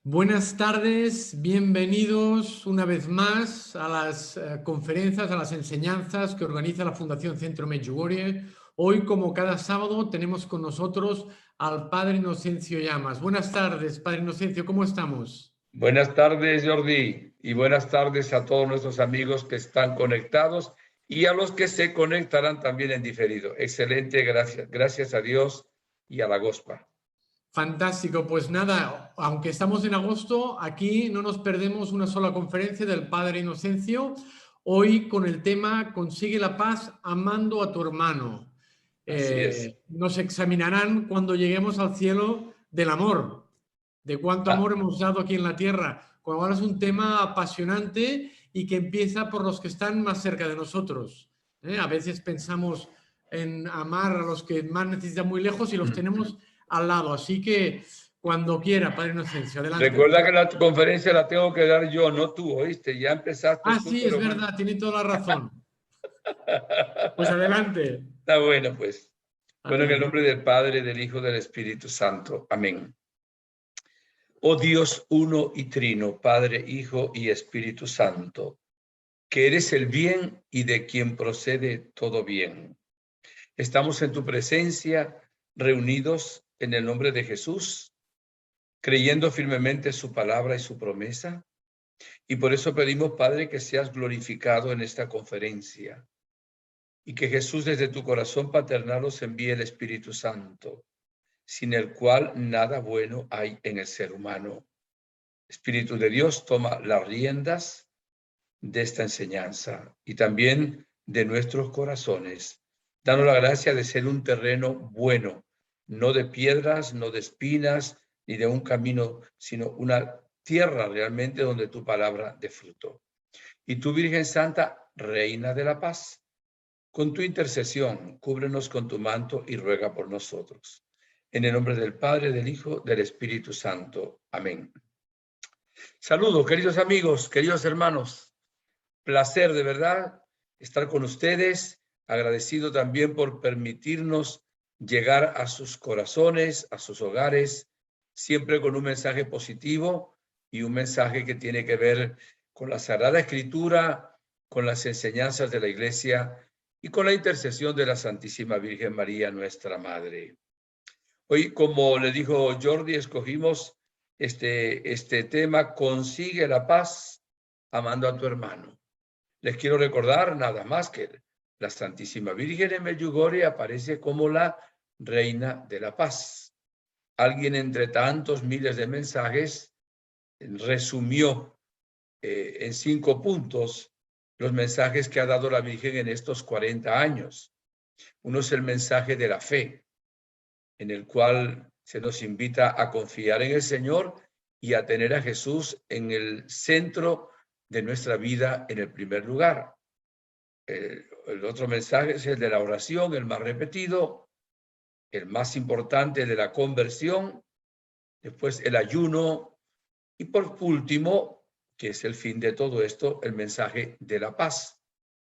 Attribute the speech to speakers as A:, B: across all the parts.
A: Buenas tardes, bienvenidos una vez más a las conferencias, a las enseñanzas que organiza la Fundación Centro Medjugorje. Hoy, como cada sábado, tenemos con nosotros al Padre Inocencio Llamas. Buenas tardes, Padre Inocencio, ¿cómo estamos?
B: Buenas tardes, Jordi, y buenas tardes a todos nuestros amigos que están conectados y a los que se conectarán también en diferido. Excelente, gracias a Dios y a la Gospa.
A: Fantástico, pues nada, aunque estamos en agosto, aquí no nos perdemos una sola conferencia del Padre Inocencio, hoy con el tema Consigue la paz amando a tu hermano.
B: Así es.
A: Nos examinarán cuando lleguemos al cielo del amor, de cuánto
B: Ah,
A: amor hemos dado aquí en la tierra. Con lo cual es un tema apasionante y que empieza por los que están más cerca de nosotros. A veces pensamos en amar a los que más necesitan muy lejos y los tenemos al lado. Así que cuando quiera, Padre Inocencio, adelante.
B: recuerda que la conferencia la tengo que dar yo, no tú, ¿oíste? Ya empezaste
A: Ah,
B: tú,
A: sí, es
B: pero bueno.
A: verdad, tiene toda la razón. Pues adelante.
B: Está bueno, pues. Bueno, en el
A: Adelante.
B: nombre del Padre, del Hijo, del Espíritu Santo. Amén. Oh Dios uno y trino, Padre, Hijo y Espíritu Santo, que eres el bien y de quien procede todo bien. Estamos en tu presencia, reunidos en el nombre de Jesús, creyendo firmemente su palabra y su promesa. Y por eso pedimos, Padre, que seas glorificado en esta conferencia y que Jesús desde tu corazón paternal nos envíe el Espíritu Santo, sin el cual nada bueno hay en el ser humano. Espíritu de Dios, toma las riendas de esta enseñanza y también de nuestros corazones. Danos la gracia de ser un terreno bueno, no de piedras, no de espinas, ni de un camino, sino una tierra realmente donde tu palabra dé fruto. Y tú, Virgen Santa, Reina de la Paz, con tu intercesión, cúbrenos con tu manto y ruega por nosotros. En el nombre del Padre, del Hijo, del Espíritu Santo. Amén. Saludos, queridos amigos, queridos hermanos. Placer de verdad estar con ustedes, agradecido también por permitirnos llegar a sus corazones, a sus hogares, siempre con un mensaje positivo y un mensaje que tiene que ver con la Sagrada Escritura, con las enseñanzas de la Iglesia y con la intercesión de la Santísima Virgen María, nuestra Madre. Hoy, como le dijo Jordi, escogimos este tema, consigue la paz amando a tu hermano. Les quiero recordar nada más que la Santísima Virgen en Medjugorje aparece como la Reina de la Paz. Alguien entre tantos miles de mensajes resumió en 5 puntos los mensajes que ha dado la Virgen en estos 40 años. Uno es el mensaje de la fe, en el cual se nos invita a confiar en el Señor y a tener a Jesús en el centro de nuestra vida en el primer lugar. El otro mensaje es el de la oración, el más repetido, el más importante de la conversión, después el ayuno y por último, que es el fin de todo esto, el mensaje de la paz,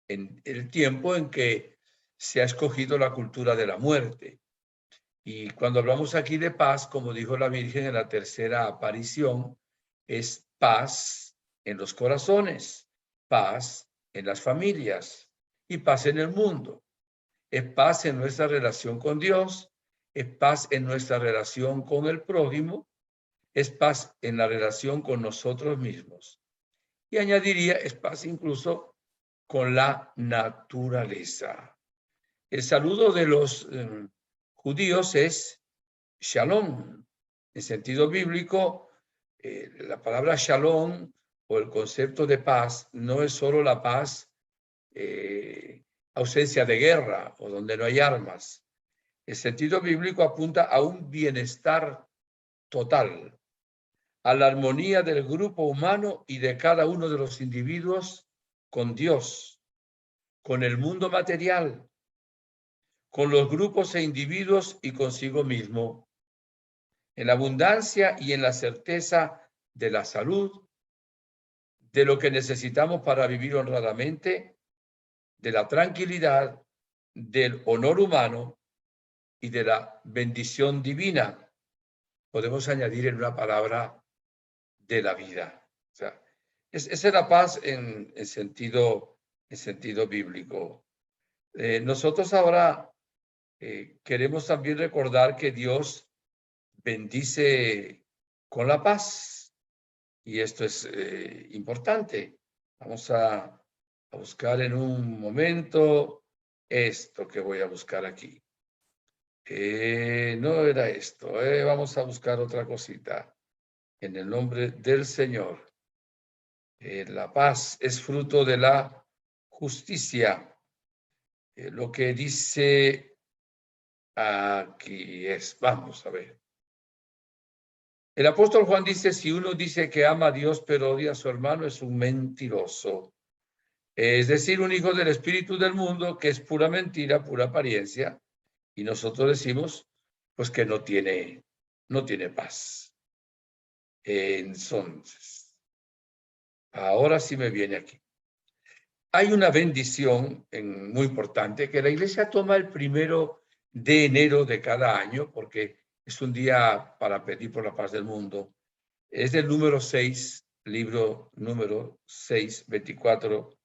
B: en el tiempo en que se ha escogido la cultura de la muerte. Y cuando hablamos aquí de paz, como dijo la Virgen en la tercera aparición, es paz en los corazones, paz en las familias y paz en el mundo. Es paz en nuestra relación con Dios, es paz en nuestra relación con el prójimo, es paz en la relación con nosotros mismos. Y añadiría, es paz incluso con la naturaleza. El saludo de los judíos es Shalom. En sentido bíblico, la palabra Shalom o el concepto de paz no es solo la paz, ausencia de guerra o donde no hay armas. El sentido bíblico apunta a un bienestar total, a la armonía del grupo humano y de cada uno de los individuos con Dios, con el mundo material, con los grupos e individuos y consigo mismo, en la abundancia y en la certeza de la salud, de lo que necesitamos para vivir honradamente, de la tranquilidad, del honor humano y de la bendición divina. Podemos añadir en una palabra de la vida. O sea, esa es la paz en sentido bíblico. Nosotros ahora queremos también recordar que Dios bendice con la paz. Y esto es importante. Vamos a buscar en un momento esto que voy a buscar aquí. No era esto. Vamos a buscar otra cosita. En el nombre del Señor. La paz es fruto de la justicia. Lo que dice aquí es, vamos a ver. El apóstol Juan dice, si uno dice que ama a Dios pero odia a su hermano, es un mentiroso. Es decir, un hijo del espíritu del mundo, que es pura mentira, pura apariencia. Y nosotros decimos, pues que no tiene paz. Entonces, ahora sí me viene aquí. Hay una bendición muy importante que la iglesia toma el 1 de enero de cada año, porque es un día para pedir por la paz del mundo. Es del número 6, libro número 6, 24,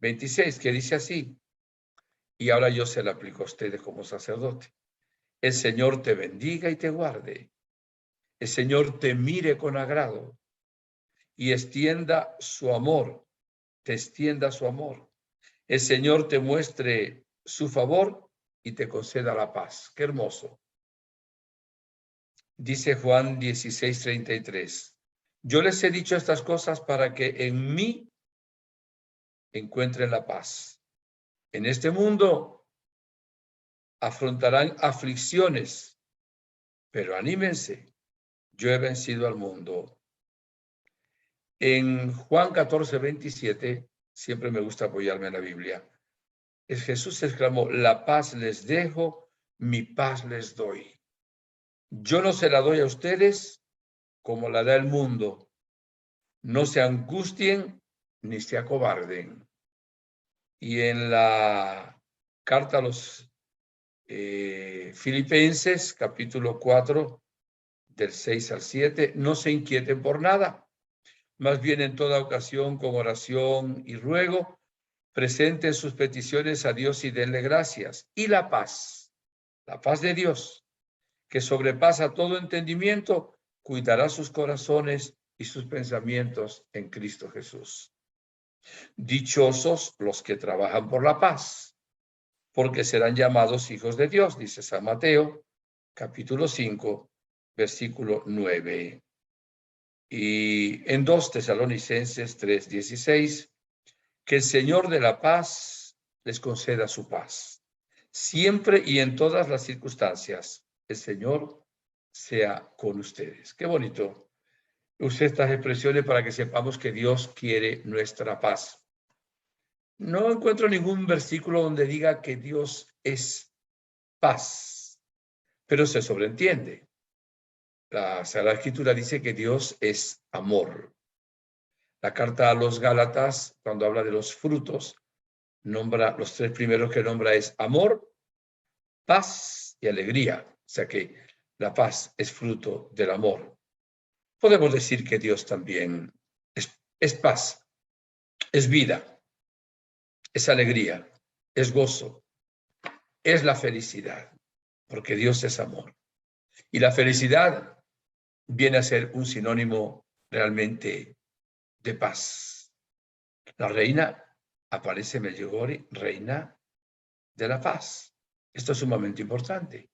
B: 26, que dice así, y ahora yo se la aplico a ustedes como sacerdote. El Señor te bendiga y te guarde. El Señor te mire con agrado y extienda su amor, te extienda su amor. El Señor te muestre su favor y te conceda la paz. Qué hermoso. Dice Juan 16:33. Yo les he dicho estas cosas para que en mí encuentren la paz. En este mundo afrontarán aflicciones, pero anímense. Yo he vencido al mundo. En Juan 14:27, siempre me gusta apoyarme en la Biblia, Jesús exclamó, la paz les dejo, mi paz les doy. Yo no se la doy a ustedes como la da el mundo. No se angustien ni se acobarden. Y en la carta a los Filipenses, capítulo 4, del 6 al 7, no se inquieten por nada. Más bien en toda ocasión, con oración y ruego, presenten sus peticiones a Dios y denle gracias. Y la paz de Dios, que sobrepasa todo entendimiento, cuidará sus corazones y sus pensamientos en Cristo Jesús. Dichosos los que trabajan por la paz, porque serán llamados hijos de Dios, dice San Mateo, capítulo 5, versículo 9. Y en 2 Tesalonicenses 3:16, que el Señor de la paz les conceda su paz. Siempre y en todas las circunstancias, el Señor sea con ustedes. Qué bonito. Use estas expresiones para que sepamos que Dios quiere nuestra paz. No encuentro ningún versículo donde diga que Dios es paz, pero se sobreentiende. La Sagrada Escritura dice que Dios es amor. La carta a los Gálatas, cuando habla de los frutos, nombra los 3 primeros que nombra es amor, paz y alegría. O sea que la paz es fruto del amor. Podemos decir que Dios también es paz, es vida, es alegría, es gozo, es la felicidad, porque Dios es amor. Y la felicidad viene a ser un sinónimo realmente de paz. La reina aparece Medjugorje, reina de la paz. Esto es sumamente importante.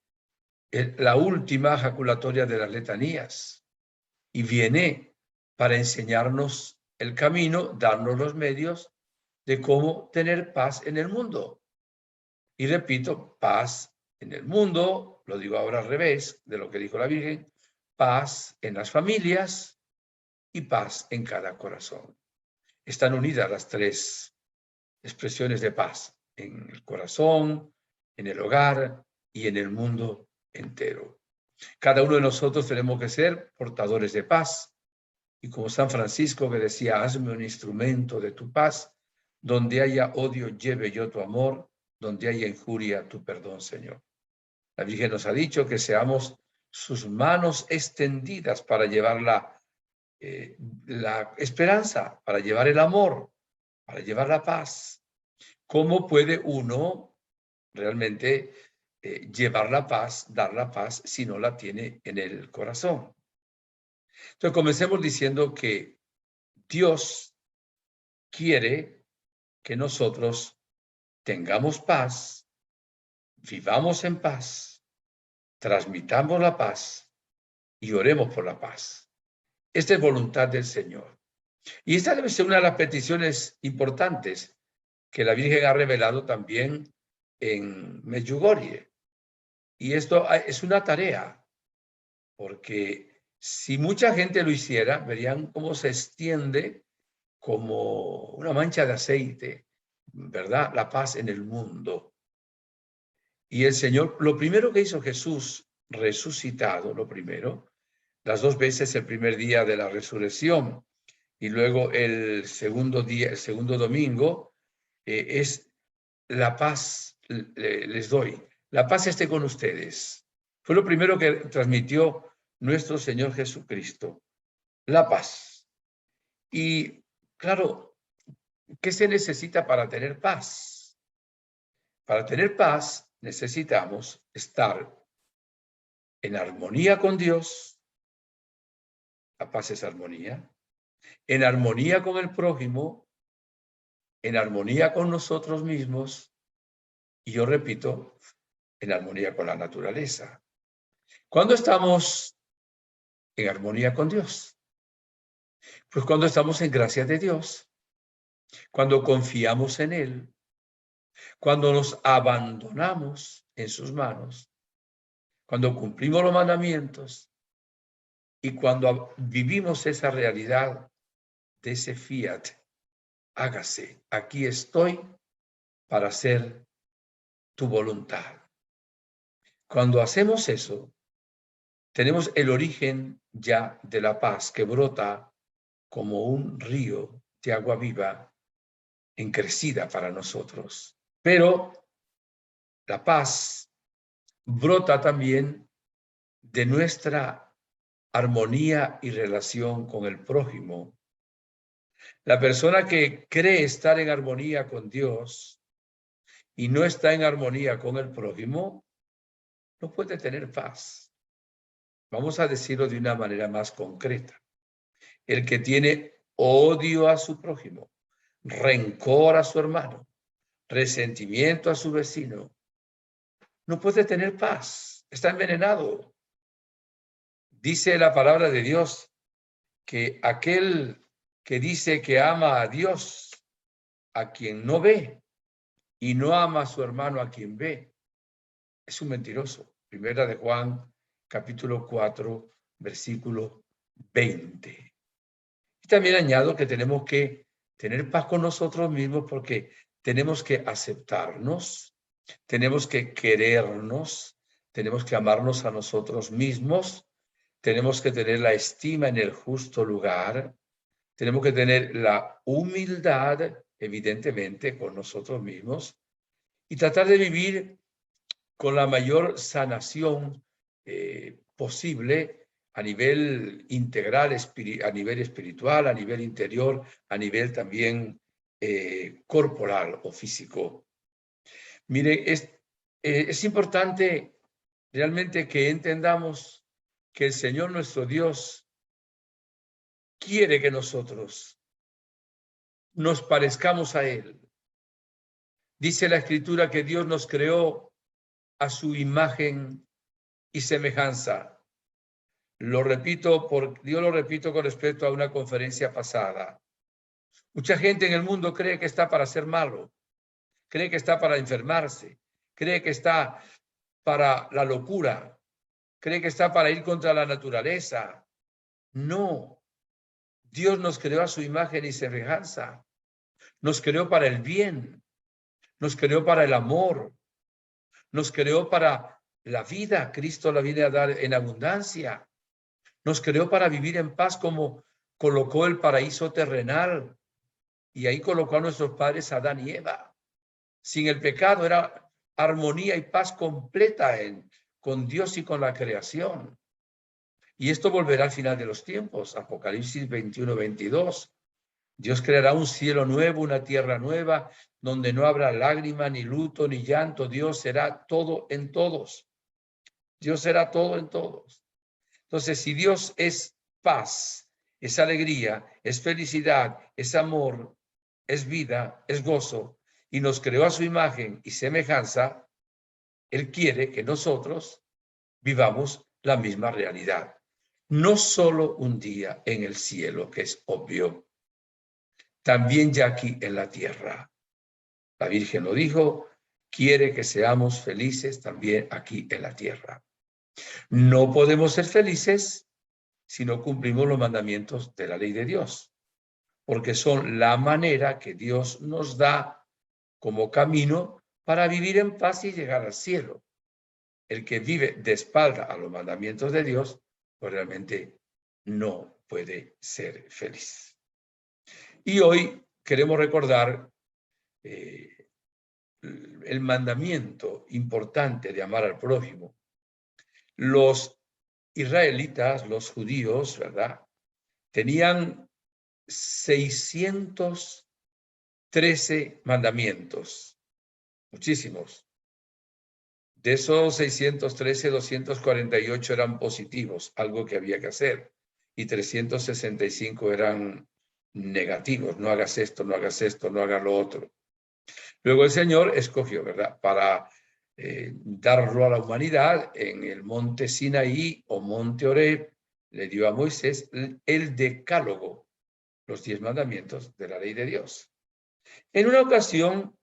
B: La última ejaculatoria de las letanías y viene para enseñarnos el camino, darnos los medios de cómo tener paz en el mundo. Y repito, paz en el mundo, lo digo ahora al revés de lo que dijo la Virgen, paz en las familias y paz en cada corazón. Están unidas las 3 expresiones de paz, en el corazón, en el hogar y en el mundo entero. Cada uno de nosotros tenemos que ser portadores de paz. Y como San Francisco que decía, hazme un instrumento de tu paz, donde haya odio, lleve yo tu amor, donde haya injuria, tu perdón, Señor. La Virgen nos ha dicho que seamos sus manos extendidas para llevar la la esperanza, para llevar el amor, para llevar la paz. ¿Cómo puede uno realmente llevar la paz, dar la paz, si no la tiene en el corazón? Entonces, comencemos diciendo que Dios quiere que nosotros tengamos paz, vivamos en paz, transmitamos la paz y oremos por la paz. Esta es voluntad del Señor. Y esta debe ser una de las peticiones importantes que la Virgen ha revelado también en Medjugorje. Y esto es una tarea, porque si mucha gente lo hiciera, verían cómo se extiende como una mancha de aceite, ¿verdad? La paz en el mundo. Y el Señor, lo primero que hizo Jesús resucitado, lo primero, las dos veces, el primer día de la resurrección y luego el segundo día, el segundo domingo, es la paz les doy. La paz esté con ustedes. Fue lo primero que transmitió nuestro Señor Jesucristo. La paz. Y claro, ¿qué se necesita para tener paz? Para tener paz necesitamos estar en armonía con Dios. La paz es armonía. En armonía con el prójimo. En armonía con nosotros mismos. Y yo repito, en armonía con la naturaleza. ¿Cuándo estamos en armonía con Dios? Pues cuando estamos en gracia de Dios, cuando confiamos en Él, cuando nos abandonamos en sus manos, cuando cumplimos los mandamientos y cuando vivimos esa realidad de ese fiat, hágase, aquí estoy para hacer tu voluntad. Cuando hacemos eso, tenemos el origen ya de la paz que brota como un río de agua viva encrecida para nosotros. Pero la paz brota también de nuestra armonía y relación con el prójimo. La persona que cree estar en armonía con Dios y no está en armonía con el prójimo, no puede tener paz. Vamos a decirlo de una manera más concreta. El que tiene odio a su prójimo, rencor a su hermano, resentimiento a su vecino, no puede tener paz, está envenenado. Dice la palabra de Dios que aquel que dice que ama a Dios, a quien no ve, y no ama a su hermano a quien ve, es un mentiroso. Primera de Juan, capítulo 4, versículo 20. Y también añado que tenemos que tener paz con nosotros mismos porque tenemos que aceptarnos, tenemos que querernos, tenemos que amarnos a nosotros mismos, tenemos que tener la estima en el justo lugar, tenemos que tener la humildad, evidentemente, con nosotros mismos y tratar de vivir con la mayor sanación posible a nivel integral, a nivel espiritual, a nivel interior, a nivel también corporal o físico. Mire, es importante realmente que entendamos que el Señor nuestro Dios quiere que nosotros nos parezcamos a Él. Dice la Escritura que Dios nos creó a su imagen y semejanza. Yo lo repito con respecto a una conferencia pasada. Mucha gente en el mundo cree que está para ser malo, cree que está para enfermarse, cree que está para la locura, cree que está para ir contra la naturaleza. No, Dios nos creó a su imagen y semejanza. Nos creó para el bien, nos creó para el amor, nos creó para la vida. Cristo la viene a dar en abundancia. Nos creó para vivir en paz como colocó el paraíso terrenal y ahí colocó a nuestros padres Adán y Eva. Sin el pecado era armonía y paz completa con Dios y con la creación. Y esto volverá al final de los tiempos, Apocalipsis 21, 22. Dios creará un cielo nuevo, una tierra nueva, donde no habrá lágrima, ni luto, ni llanto. Dios será todo en todos. Dios será todo en todos. Entonces, si Dios es paz, es alegría, es felicidad, es amor, es vida, es gozo, y nos creó a su imagen y semejanza, Él quiere que nosotros vivamos la misma realidad. No solo un día en el cielo, que es obvio, también ya aquí en la tierra. La Virgen lo dijo, quiere que seamos felices también aquí en la tierra. No podemos ser felices si no cumplimos los mandamientos de la ley de Dios, porque son la manera que Dios nos da como camino para vivir en paz y llegar al cielo. El que vive de espalda a los mandamientos de Dios, pues realmente no puede ser feliz. Y hoy queremos recordar el mandamiento importante de amar al prójimo. Los israelitas, los judíos, ¿verdad? Tenían 613 mandamientos, muchísimos. De esos 613, 248 eran positivos, algo que había que hacer, y 365 eran negativos, no hagas esto, no hagas esto, no hagas lo otro. Luego el Señor escogió, ¿verdad?, para darlo a la humanidad en el monte Sinaí o monte Oreb, le dio a Moisés el decálogo, los 10 mandamientos de la ley de Dios. En una ocasión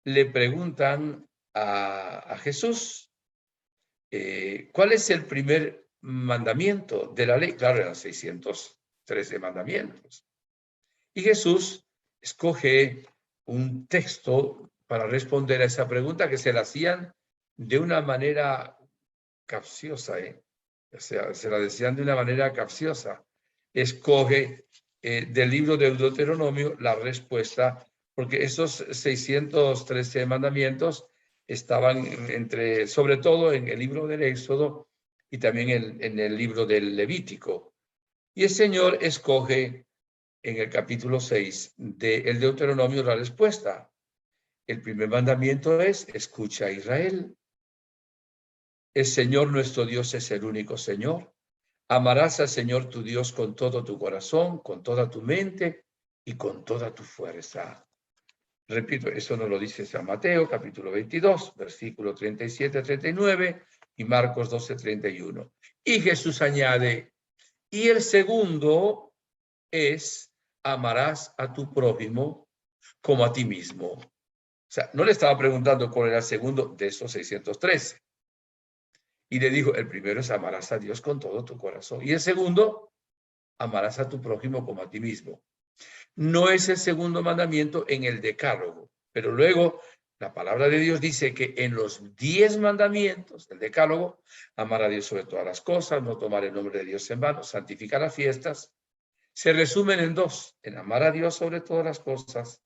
B: le preguntan a Jesús, ¿cuál es el primer mandamiento de la ley? Claro, eran 613 mandamientos. Y Jesús escoge un texto para responder a esa pregunta que se la hacían de una manera capciosa, O sea, se la decían de una manera capciosa. Escoge del libro de Deuteronomio la respuesta, porque esos 613 mandamientos estaban sobre todo en el libro del Éxodo y también en el libro del Levítico. Y el Señor escoge en el capítulo 6 del Deuteronomio la respuesta. El primer mandamiento es, escucha a Israel. El Señor nuestro Dios es el único Señor. Amarás al Señor tu Dios con todo tu corazón, con toda tu mente y con toda tu fuerza. Repito, eso nos lo dice San Mateo, capítulo 22, versículo 37-39 y Marcos 12-31. Y Jesús añade, y el segundo es, amarás a tu prójimo como a ti mismo. O sea, no le estaba preguntando cuál era el segundo de esos 613. Y le dijo, el primero es amarás a Dios con todo tu corazón. Y el segundo, amarás a tu prójimo como a ti mismo. No es el segundo mandamiento en el decálogo, pero luego la palabra de Dios dice que en los 10 mandamientos del decálogo, amar a Dios sobre todas las cosas, no tomar el nombre de Dios en vano, santificar las fiestas, se resumen en 2, en amar a Dios sobre todas las cosas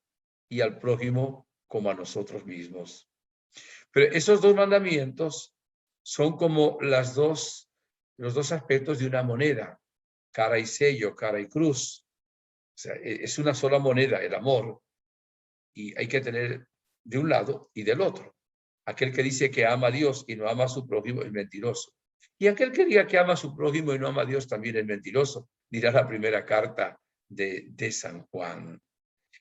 B: y al prójimo como a nosotros mismos. Pero esos 2 mandamientos son como los dos aspectos de una moneda, cara y sello, cara y cruz. O sea, es una sola moneda, el amor, y hay que tener de un lado y del otro. Aquel que dice que ama a Dios y no ama a su prójimo es mentiroso. Y aquel que diga que ama a su prójimo y no ama a Dios también es mentiroso, dirá la primera carta de San Juan.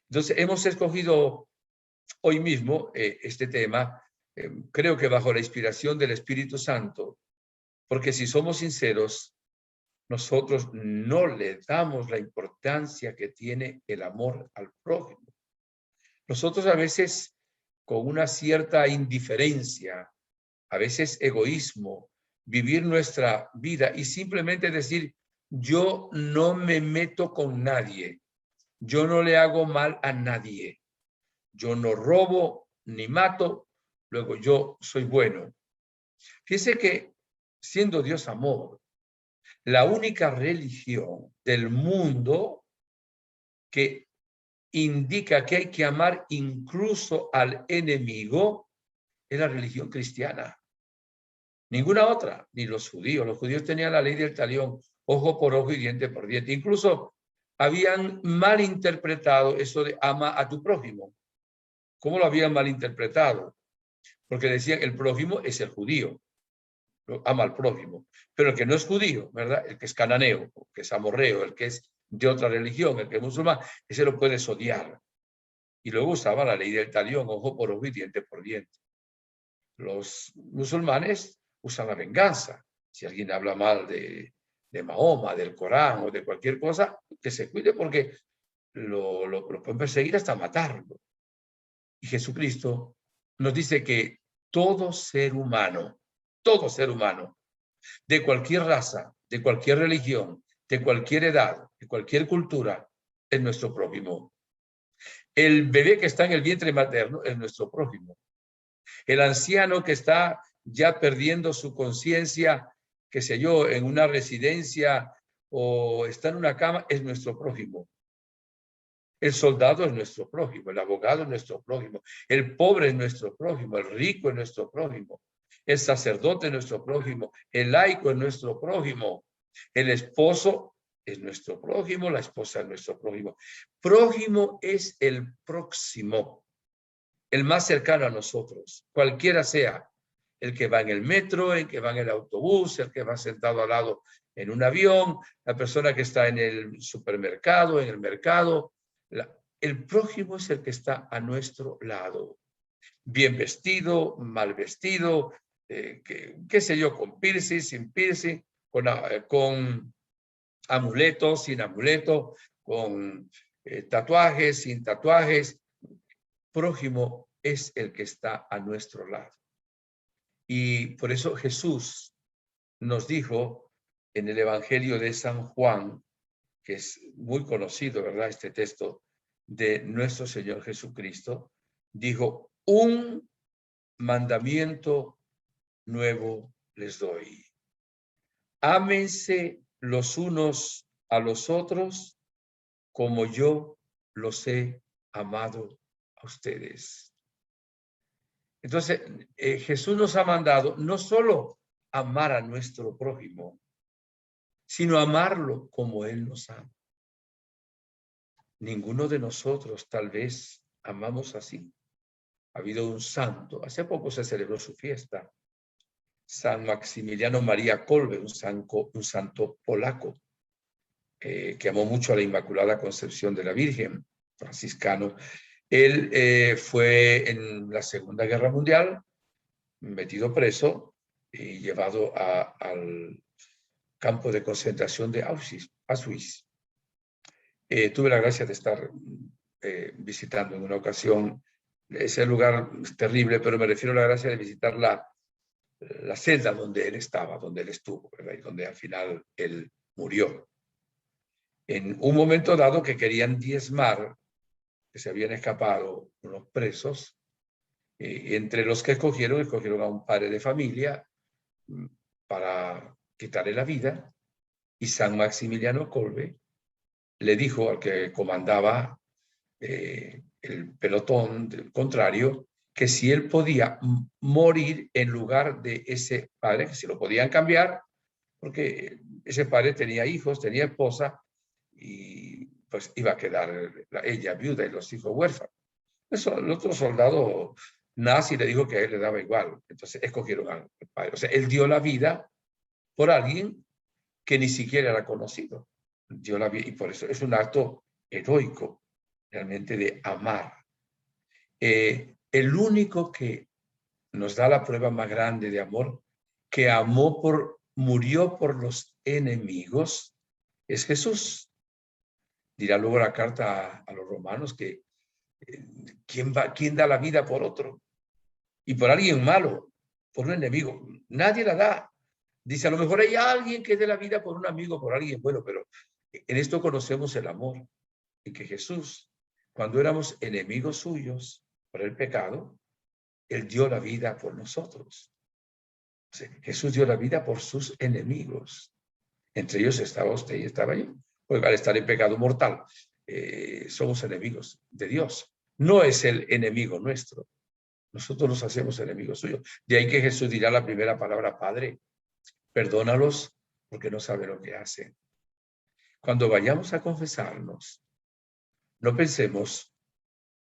B: Entonces, hemos escogido hoy mismo este tema, creo que bajo la inspiración del Espíritu Santo, porque si somos sinceros, nosotros no le damos la importancia que tiene el amor al prójimo. Nosotros a veces, con una cierta indiferencia, a veces egoísmo, vivir nuestra vida y simplemente decir, yo no me meto con nadie, yo no le hago mal a nadie, yo no robo ni mato, luego yo soy bueno. Fíjese que siendo Dios amor, la única religión del mundo que indica que hay que amar incluso al enemigo es la religión cristiana. Ninguna otra, ni los judíos. Los judíos tenían la ley del talión. ojo por ojo y diente por diente. Incluso habían malinterpretado eso de ama a tu prójimo. ¿Cómo lo habían malinterpretado? Porque decían el prójimo es el judío, ama al prójimo. Pero el que no es judío, ¿verdad? El que es cananeo, el que es amorreo, el que es de otra religión, el que es musulmán, ese lo puedes odiar. Y luego usaba la ley del talión, ojo por ojo y diente por diente. Los musulmanes usan la venganza. Si alguien habla mal de Mahoma, del Corán o de cualquier cosa, que se cuide porque lo pueden perseguir hasta matarlo. Y Jesucristo nos dice que todo ser humano, de cualquier raza, de cualquier religión, de cualquier edad, de cualquier cultura, es nuestro prójimo. El bebé que está en el vientre materno es nuestro prójimo. El anciano que está ya perdiendo su conciencia, qué sé yo, en una residencia o está en una cama, es nuestro prójimo. El soldado es nuestro prójimo, el abogado es nuestro prójimo, el pobre es nuestro prójimo, el rico es nuestro prójimo, el sacerdote es nuestro prójimo, el laico es nuestro prójimo, el esposo es nuestro prójimo, la esposa es nuestro prójimo. Prójimo es el próximo, el más cercano a nosotros, cualquiera sea, el que va en el metro, el que va en el autobús, el que va sentado al lado en un avión, la persona que está en el supermercado, en el mercado. El prójimo es el que está a nuestro lado, bien vestido, mal vestido, qué sé yo, con piercing, sin piercing, con amuleto, sin amuleto, con tatuajes, sin tatuajes. Prójimo es el que está a nuestro lado. Y por eso Jesús nos dijo en el Evangelio de San Juan, que es muy conocido, ¿verdad? Este texto de nuestro Señor Jesucristo, dijo, un mandamiento nuevo les doy. Ámense los unos a los otros como yo los he amado a ustedes. Entonces, Jesús nos ha mandado no solo amar a nuestro prójimo, sino amarlo como Él nos ama. Ninguno de nosotros tal vez amamos así. Ha habido un santo, hace poco se celebró su fiesta, San Maximiliano María Kolbe, un santo polaco, que amó mucho a la Inmaculada Concepción de la Virgen, franciscano. Él fue en la Segunda Guerra Mundial, metido preso y llevado al campo de concentración de Auschwitz. Tuve la gracia de estar visitando en una ocasión ese lugar terrible, pero me refiero a la gracia de visitar la celda donde él estaba, donde él estuvo, ¿verdad? Y donde al final él murió. En un momento dado que querían diezmar, que se habían escapado unos presos, entre los que escogieron a un padre de familia para quitarle la vida, y San Maximiliano Kolbe le dijo al que comandaba el pelotón del contrario, que si él podía morir en lugar de ese padre, que si lo podían cambiar, porque ese padre tenía hijos, tenía esposa, y pues iba a quedar ella viuda y los hijos huérfanos. Eso, el otro soldado nazi le dijo que a él le daba igual, entonces escogieron al padre. O sea, él dio la vida por alguien que ni siquiera era conocido. Dio la vida, y por eso es un acto heroico, realmente de amar. El único que nos da la prueba más grande de amor, que murió por los enemigos, es Jesús. Dirá luego la carta a los romanos que ¿quién da la vida por otro? Y por alguien malo, por un enemigo. Nadie la da. Dice, a lo mejor hay alguien que dé la vida por un amigo, por alguien bueno, pero en esto conocemos el amor. Y que Jesús, cuando éramos enemigos suyos por el pecado, Él dio la vida por nosotros. O sea, Jesús dio la vida por sus enemigos. Entre ellos estaba usted y estaba yo. Pues al estar en pecado mortal, somos enemigos de Dios. No es el enemigo nuestro. Nosotros nos hacemos enemigos suyos. De ahí que Jesús dirá la primera palabra, Padre, perdónalos porque no saben lo que hacen. Cuando vayamos a confesarnos, no pensemos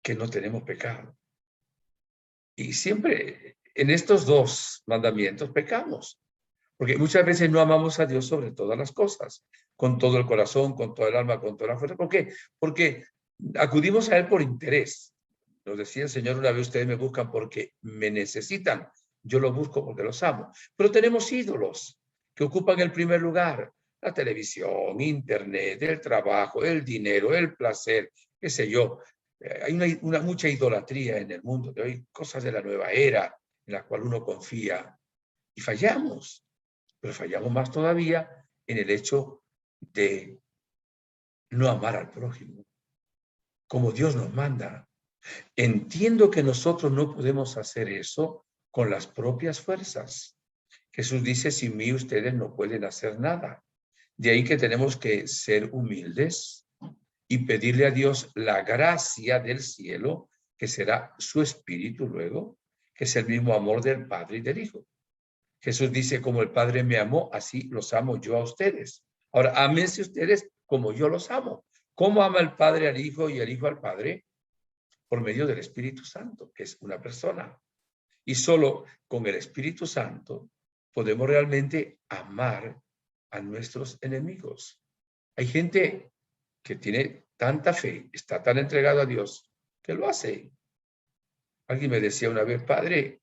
B: que no tenemos pecado. Y siempre en estos dos mandamientos pecamos, porque muchas veces no amamos a Dios sobre todas las cosas, con todo el corazón, con toda el alma, con toda la fuerza. ¿Por qué? Porque acudimos a Él por interés. Nos decía el Señor una vez, ustedes me buscan porque me necesitan. Yo los busco porque los amo. Pero tenemos ídolos que ocupan el primer lugar. La televisión, internet, el trabajo, el dinero, el placer, qué sé yo. Hay mucha idolatría en el mundo de hoy, cosas de la nueva era en la cual uno confía y fallamos. Pero fallamos más todavía en el hecho de no amar al prójimo, como Dios nos manda. Entiendo que nosotros no podemos hacer eso con las propias fuerzas. Jesús dice, sin mí ustedes no pueden hacer nada. De ahí que tenemos que ser humildes y pedirle a Dios la gracia del cielo, que será su espíritu luego, que es el mismo amor del Padre y del Hijo. Jesús dice, como el Padre me amó, así los amo yo a ustedes. Ahora, ámense ustedes como yo los amo. ¿Cómo ama el Padre al Hijo y el Hijo al Padre? Por medio del Espíritu Santo, que es una persona. Y solo con el Espíritu Santo podemos realmente amar a nuestros enemigos. Hay gente que tiene tanta fe, está tan entregado a Dios, que lo hace. Alguien me decía una vez, padre,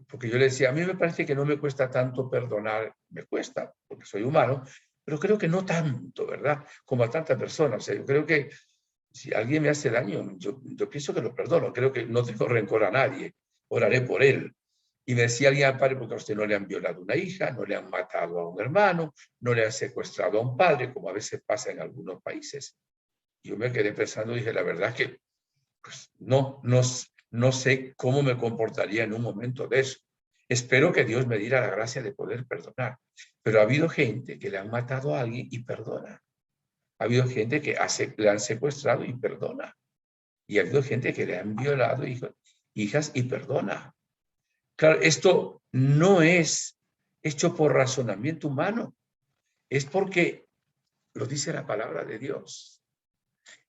B: porque yo le decía, a mí me parece que no me cuesta tanto perdonar, me cuesta, porque soy humano, pero creo que no tanto, ¿verdad? Como a tantas personas. O sea, yo creo que si alguien me hace daño, yo pienso que lo perdono, creo que no tengo rencor a nadie, oraré por él. Y me decía alguien, padre, porque a usted no le han violado una hija, no le han matado a un hermano, no le han secuestrado a un padre, como a veces pasa en algunos países. Y yo me quedé pensando, dije, la verdad que pues, no sé cómo me comportaría en un momento de eso. Espero que Dios me diera la gracia de poder perdonar. Pero ha habido gente que le han matado a alguien y perdona. Ha habido gente que le han secuestrado y perdona. Y ha habido gente que le han violado hijas y perdona. Claro, esto no es hecho por razonamiento humano. Es porque lo dice la palabra de Dios.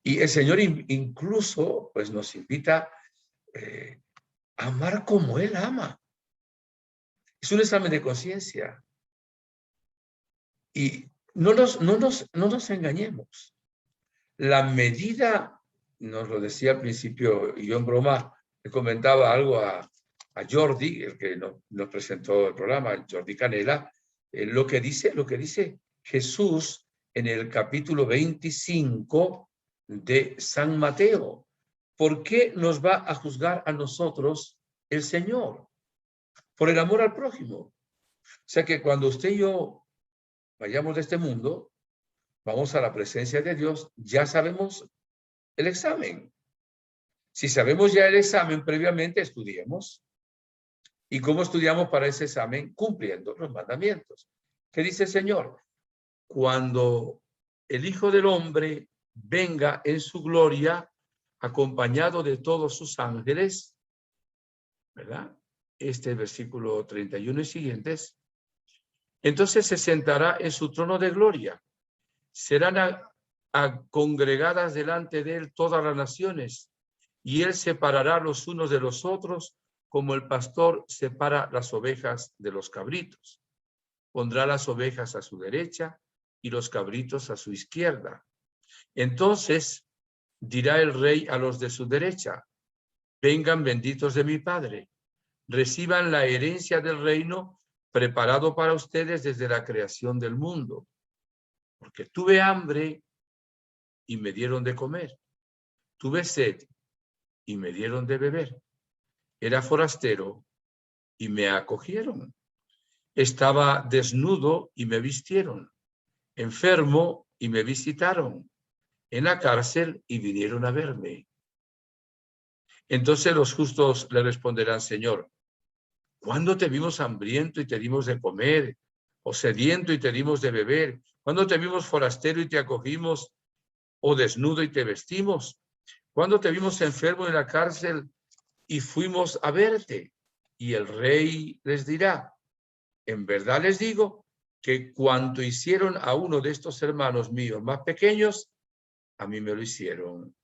B: Y el Señor incluso pues, nos invita a amar como Él ama. Es un examen de conciencia. Y no nos engañemos. La medida, nos lo decía al principio, y yo en broma le comentaba algo a Jordi, el que nos presentó el programa, Jordi Canela, lo que dice Jesús en el capítulo 25 de San Mateo. ¿Por qué nos va a juzgar a nosotros el Señor? Por el amor al prójimo. O sea que cuando usted y yo vayamos de este mundo, vamos a la presencia de Dios, ya sabemos el examen. Si sabemos ya el examen previamente, estudiemos. ¿Y cómo estudiamos para ese examen? Cumpliendo los mandamientos. ¿Qué dice el Señor? Cuando el Hijo del Hombre venga en su gloria, acompañado de todos sus ángeles, ¿verdad? Este es versículo 31 y siguientes. Entonces se sentará en su trono de gloria. Serán congregadas delante de él todas las naciones, y él separará los unos de los otros, como el pastor separa las ovejas de los cabritos. Pondrá las ovejas a su derecha y los cabritos a su izquierda. Entonces dirá el rey a los de su derecha, vengan benditos de mi Padre, reciban la herencia del reino preparado para ustedes desde la creación del mundo. Porque tuve hambre y me dieron de comer. Tuve sed y me dieron de beber. Era forastero y me acogieron. Estaba desnudo y me vistieron. Enfermo y me visitaron. En la cárcel y vinieron a verme. Entonces los justos le responderán, Señor, ¿cuándo te vimos hambriento y te dimos de comer? ¿O sediento y te dimos de beber? ¿Cuándo te vimos forastero y te acogimos? ¿O desnudo y te vestimos? ¿Cuándo te vimos enfermo en la cárcel y fuimos a verte? Y el rey les dirá, en verdad les digo que cuanto hicieron a uno de estos hermanos míos más pequeños, a mí me lo hicieron.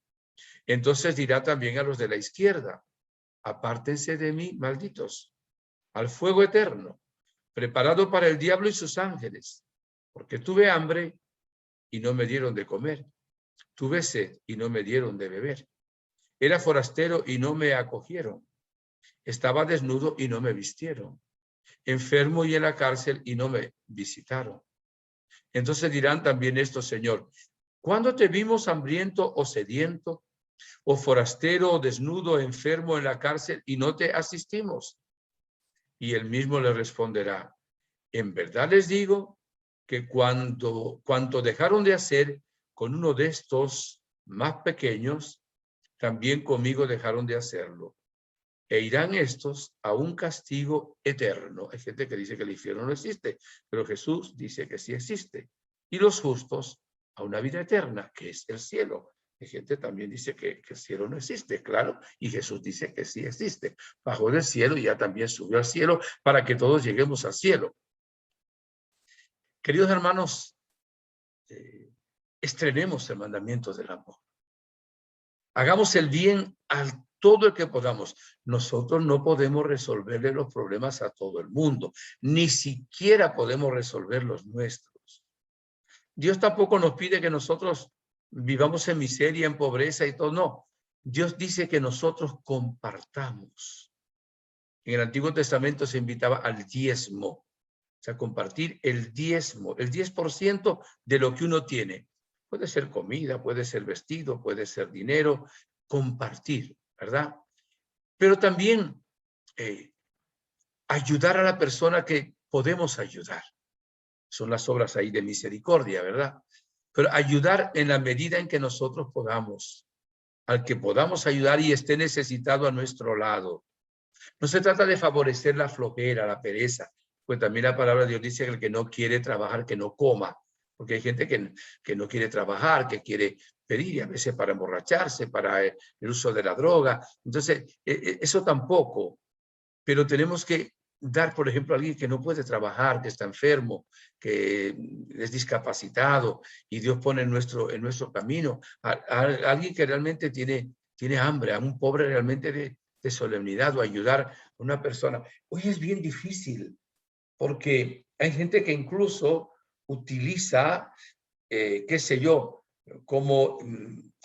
B: Entonces dirá también a los de la izquierda, apártense de mí, malditos, al fuego eterno, preparado para el diablo y sus ángeles, porque tuve hambre y no me dieron de comer, tuve sed y no me dieron de beber, era forastero y no me acogieron, estaba desnudo y no me vistieron, enfermo y en la cárcel y no me visitaron. Entonces dirán también esto, Señor, ¿cuándo te vimos hambriento o sediento, o forastero o desnudo, enfermo en la cárcel y no te asistimos? Y él mismo le responderá, en verdad les digo que cuanto dejaron de hacer con uno de estos más pequeños, también conmigo dejaron de hacerlo. E irán estos a un castigo eterno. Hay gente que dice que el infierno no existe, pero Jesús dice que sí existe. Y los justos a una vida eterna, que es el cielo. Hay gente también dice que el cielo no existe, claro, y Jesús dice que sí existe. Bajó del cielo y ya también subió al cielo para que todos lleguemos al cielo. Queridos hermanos, estrenemos el mandamiento del amor. Hagamos el bien a todo el que podamos. Nosotros no podemos resolverle los problemas a todo el mundo. Ni siquiera podemos resolver los nuestros. Dios tampoco nos pide que nosotros vivamos en miseria, en pobreza y todo. No. Dios dice que nosotros compartamos. En el Antiguo Testamento se invitaba al diezmo. O sea, compartir el diezmo, el 10% de lo que uno tiene. Puede ser comida, puede ser vestido, puede ser dinero, compartir, ¿verdad? Pero también ayudar a la persona que podemos ayudar. Son las obras ahí de misericordia, ¿verdad? Pero ayudar en la medida en que nosotros podamos, al que podamos ayudar y esté necesitado a nuestro lado. No se trata de favorecer la flojera, la pereza, pues también la palabra de Dios dice que el que no quiere trabajar, que no coma. Porque hay gente que no quiere trabajar, que quiere pedir, y a veces para emborracharse, para el uso de la droga. Entonces, eso tampoco. Pero tenemos que dar, por ejemplo, a alguien que no puede trabajar, que está enfermo, que es discapacitado, y Dios pone en nuestro camino a alguien que realmente tiene hambre, a un pobre realmente de solemnidad, o ayudar a una persona. Hoy es bien difícil, porque hay gente que incluso utiliza, qué sé yo, como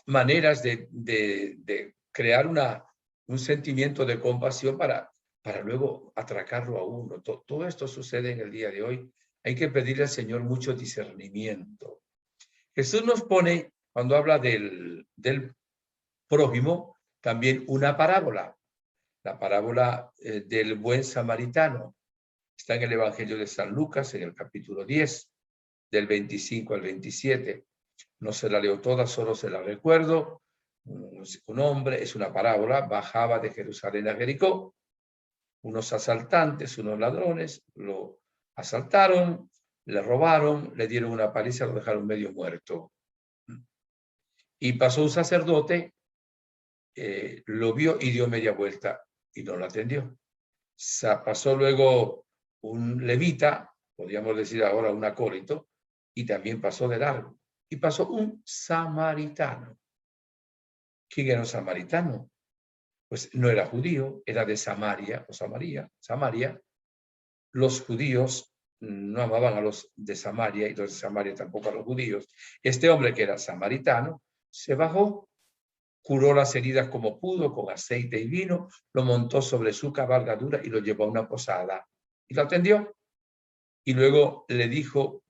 B: maneras de crear un sentimiento de compasión para luego atracarlo a uno. Todo esto sucede en el día de hoy. Hay que pedirle al Señor mucho discernimiento. Jesús nos pone, cuando habla del prójimo, también una parábola. La parábola del buen samaritano. Está en el Evangelio de San Lucas, en el capítulo 10, del 25 al 27. No se la leo toda, solo se la recuerdo. Un hombre, es una parábola, bajaba de Jerusalén a Jericó. Unos asaltantes, unos ladrones, lo asaltaron, le robaron, le dieron una paliza, lo dejaron medio muerto. Y pasó un sacerdote, lo vio y dio media vuelta y no lo atendió. Pasó luego un levita, podríamos decir ahora un acólito, y también pasó de largo. Y pasó un samaritano. ¿Quién era un samaritano? Pues no era judío, era de Samaria, o Samaria. Los judíos no amaban a los de Samaria, y los de Samaria tampoco a los judíos. Este hombre, que era samaritano, se bajó, curó las heridas como pudo, con aceite y vino, lo montó sobre su cabalgadura y lo llevó a una posada. Y lo atendió. Y luego le dijo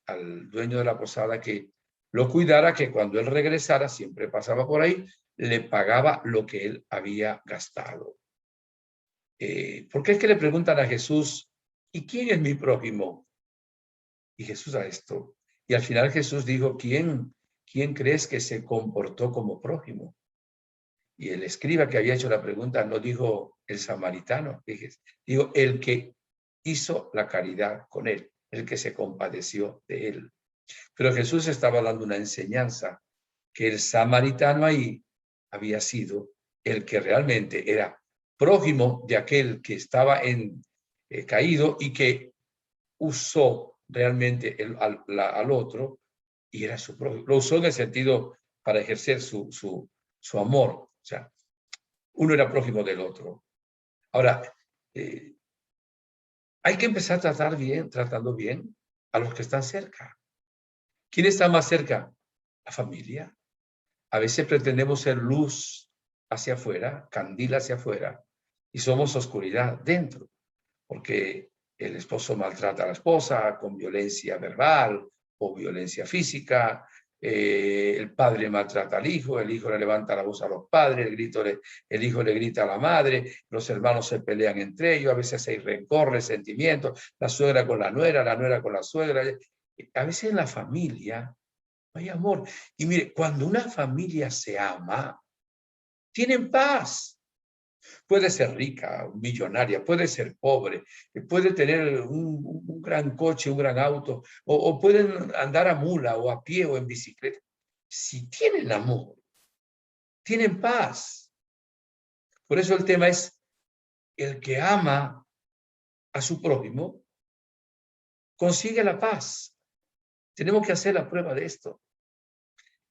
B: al dueño de la posada que lo cuidara, que cuando él regresara, siempre pasaba por ahí, le pagaba lo que él había gastado. ¿Por qué es que le preguntan a Jesús, ¿y quién es mi prójimo? Y Jesús a esto. Y al final Jesús dijo, ¿quién crees que se comportó como prójimo? Y el escriba que había hecho la pregunta no dijo el samaritano, digo el que hizo la caridad con él, el que se compadeció de él. Pero Jesús estaba dando una enseñanza, que el samaritano ahí había sido el que realmente era prójimo de aquel que estaba caído y que usó realmente al otro y era su prójimo. Lo usó en el sentido para ejercer su amor. O sea, uno era prójimo del otro. Ahora, hay que empezar tratando bien a los que están cerca. ¿Quién está más cerca? La familia. A veces pretendemos ser luz hacia afuera, candil hacia afuera, y somos oscuridad dentro, porque el esposo maltrata a la esposa con violencia verbal o violencia física, el padre maltrata al hijo, el hijo le levanta la voz a los padres, el hijo le grita a la madre, los hermanos se pelean entre ellos, a veces hay rencor, resentimiento, la suegra con la nuera con la suegra. A veces en la familia no hay amor. Y mire, cuando una familia se ama, tienen paz. Puede ser rica, millonaria, puede ser pobre, puede tener un gran coche, un gran auto, o pueden andar a mula o a pie o en bicicleta. Si tienen amor, tienen paz. Por eso el tema es el que ama a su prójimo, consigue la paz. Tenemos que hacer la prueba de esto.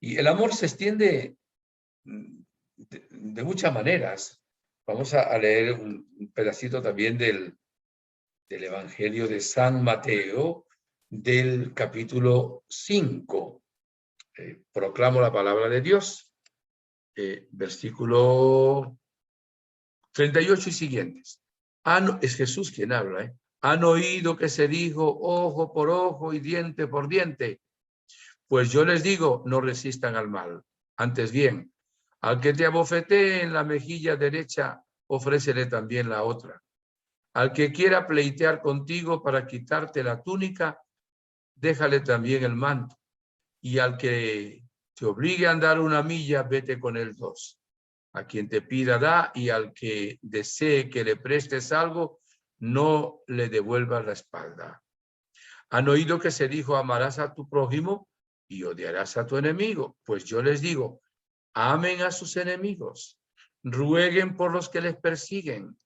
B: Y el amor se extiende de muchas maneras. Vamos a leer un pedacito también del Evangelio de San Mateo, del capítulo 5. Proclamo la palabra de Dios, versículo 38 y siguientes. Es Jesús quien habla. Han oído que se dijo ojo por ojo y diente por diente. Pues yo les digo, no resistan al mal. Antes bien, al que te abofetee en la mejilla derecha, ofrécele también la otra. Al que quiera pleitear contigo para quitarte la túnica, déjale también el manto. Y al que te obligue a andar 1 milla, vete con él 2. A quien te pida, da, y al que desee que le prestes algo, no le devuelvas la espalda. Han oído que se dijo, amarás a tu prójimo y odiarás a tu enemigo. Pues yo les digo, amen a sus enemigos, rueguen por los que les persiguen,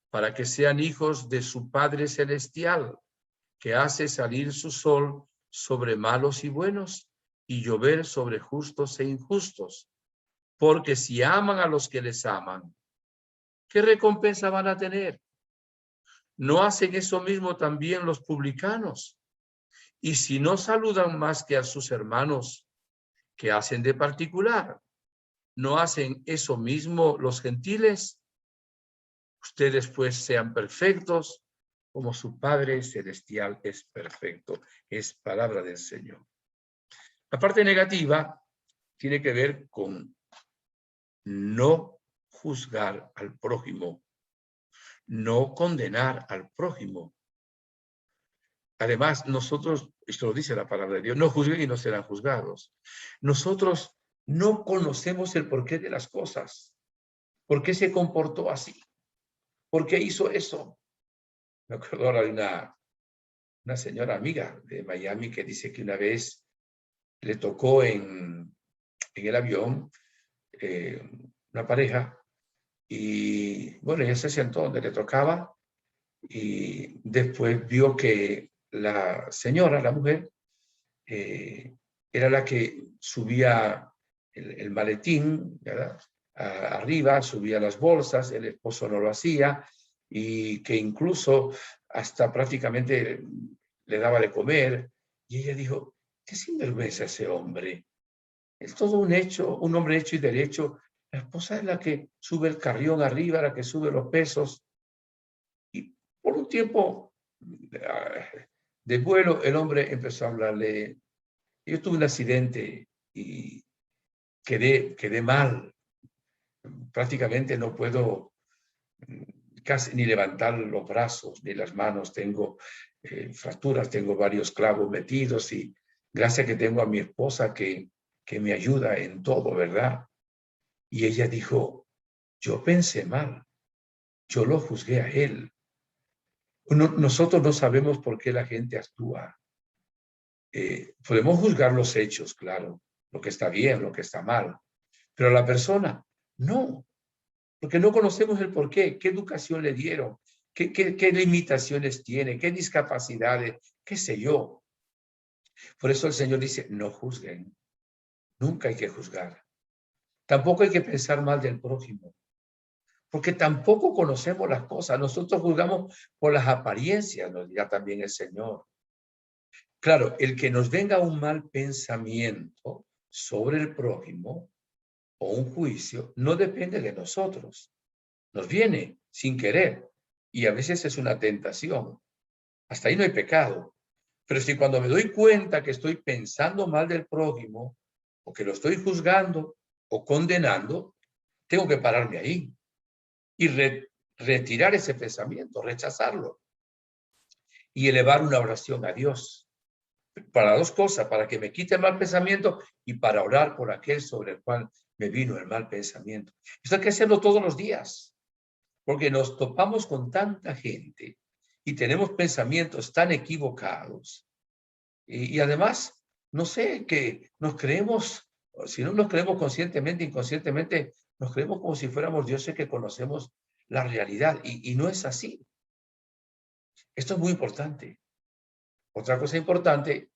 B: para que sean hijos de su Padre Celestial, que hace salir su sol sobre malos y buenos y llover sobre justos e injustos. Porque si aman a los que les aman, ¿qué recompensa van a tener? ¿No hacen eso mismo también los publicanos? Y si no saludan más que a sus hermanos, ¿qué hacen de particular? ¿No hacen eso mismo los gentiles? Ustedes pues sean perfectos, como su Padre Celestial es perfecto. Es palabra del Señor. La parte negativa tiene que ver con no juzgar al prójimo, no condenar al prójimo. Además, nosotros, esto lo dice la palabra de Dios, no juzguen y no serán juzgados. Nosotros no conocemos el porqué de las cosas. ¿Por qué se comportó así? ¿Por qué hizo eso? Me acuerdo ahora de una señora amiga de Miami que dice que una vez le tocó en el avión una pareja y bueno, ella se sentó donde le tocaba y después vio que la señora, la mujer, era la que subía el maletín, ¿verdad? Arriba, subía las bolsas, el esposo no lo hacía y que incluso hasta prácticamente le daba de comer. Y ella dijo, qué sinvergüenza ese hombre. Es todo un hombre hecho y derecho. La esposa es la que sube el carrión arriba, la que sube los pesos. Y por un tiempo de vuelo, el hombre empezó a hablarle. Yo tuve un accidente y quedé mal. Prácticamente no puedo casi ni levantar los brazos ni las manos. Tengo fracturas, tengo varios clavos metidos y gracias que tengo a mi esposa que me ayuda en todo, ¿verdad? Y ella dijo, yo pensé mal, yo lo juzgué a él. Nosotros no sabemos por qué la gente actúa. Podemos juzgar los hechos, claro, lo que está bien, lo que está mal, pero la persona, no, porque no conocemos el por qué educación le dieron, qué limitaciones tiene, qué discapacidades, qué sé yo. Por eso el Señor dice, no juzguen. Nunca hay que juzgar. Tampoco hay que pensar mal del prójimo, porque tampoco conocemos las cosas. Nosotros juzgamos por las apariencias, nos dirá también el Señor. Claro, el que nos venga un mal pensamiento sobre el prójimo o un juicio no depende de nosotros. Nos viene sin querer y a veces es una tentación. Hasta ahí no hay pecado. Pero si cuando me doy cuenta que estoy pensando mal del prójimo o que lo estoy juzgando o condenando, tengo que pararme ahí y retirar ese pensamiento, rechazarlo y elevar una oración a Dios. Para dos cosas, para que me quite el mal pensamiento y para orar por aquel sobre el cual me vino el mal pensamiento. Esto hay que hacerlo todos los días, porque nos topamos con tanta gente y tenemos pensamientos tan equivocados. Y además, no sé, que nos creemos, si no nos creemos conscientemente, inconscientemente, nos creemos como si fuéramos dioses que conocemos la realidad y no es así. Esto es muy importante. Otra cosa importante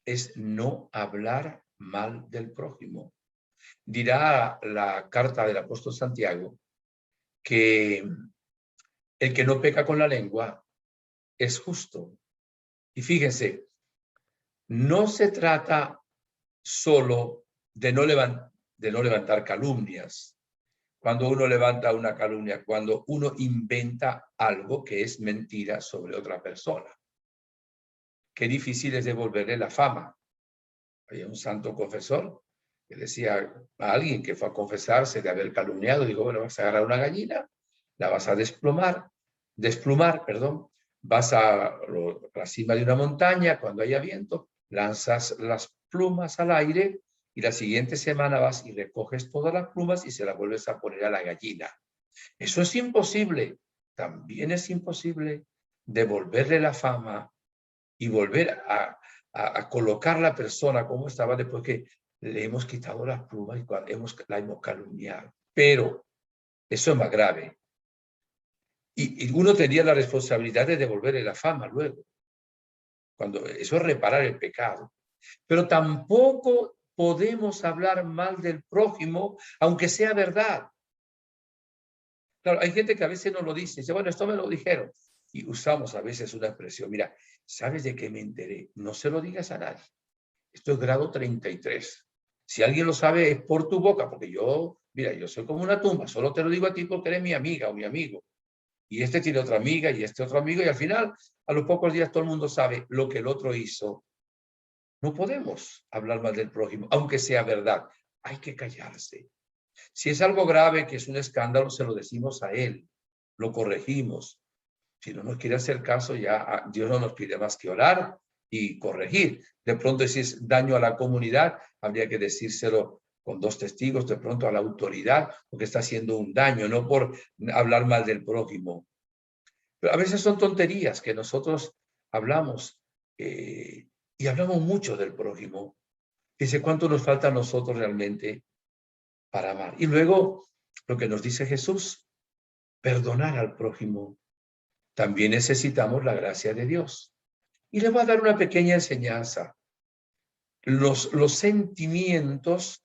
B: es no hablar mal del prójimo. Dirá la carta del apóstol Santiago que el que no peca con la lengua es justo. Y fíjense, no se trata solo de no levantar calumnias. Cuando uno levanta una calumnia, cuando uno inventa algo que es mentira sobre otra persona. Qué difícil es devolverle la fama. Hay un santo confesor que decía a alguien que fue a confesarse de haber calumniado, digo, bueno, vas a agarrar una gallina, la vas a desplumar, vas a la cima de una montaña, cuando haya viento, lanzas las plumas al aire y la siguiente semana vas y recoges todas las plumas y se las vuelves a poner a la gallina. Eso es imposible. También es imposible devolverle la fama y volver a colocar la persona como estaba después que le hemos quitado las plumas y la hemos calumniado. Pero eso es más grave. Y uno tendría la responsabilidad de devolverle la fama luego. Eso es reparar el pecado. Pero tampoco podemos hablar mal del prójimo, aunque sea verdad. Claro, hay gente que a veces no lo dice. Bueno, esto me lo dijeron. Y usamos a veces una expresión. Mira, ¿sabes de qué me enteré? No se lo digas a nadie. Esto es grado 33. Si alguien lo sabe, es por tu boca, porque yo soy como una tumba. Solo te lo digo a ti porque eres mi amiga o mi amigo. Y este tiene otra amiga y este otro amigo. Y al final, a los pocos días, todo el mundo sabe lo que el otro hizo. No podemos hablar mal del prójimo, aunque sea verdad. Hay que callarse. Si es algo grave, que es un escándalo, se lo decimos a él. Lo corregimos. Si no nos quiere hacer caso, ya Dios no nos pide más que orar y corregir. De pronto, si es daño a la comunidad, habría que decírselo con dos testigos, de pronto a la autoridad, porque está haciendo un daño, no por hablar mal del prójimo. Pero a veces son tonterías que nosotros hablamos y hablamos mucho del prójimo. Dice, ¿cuánto nos falta a nosotros realmente para amar? Y luego, lo que nos dice Jesús, perdonar al prójimo. También necesitamos la gracia de Dios. Y les voy a dar una pequeña enseñanza. Los sentimientos,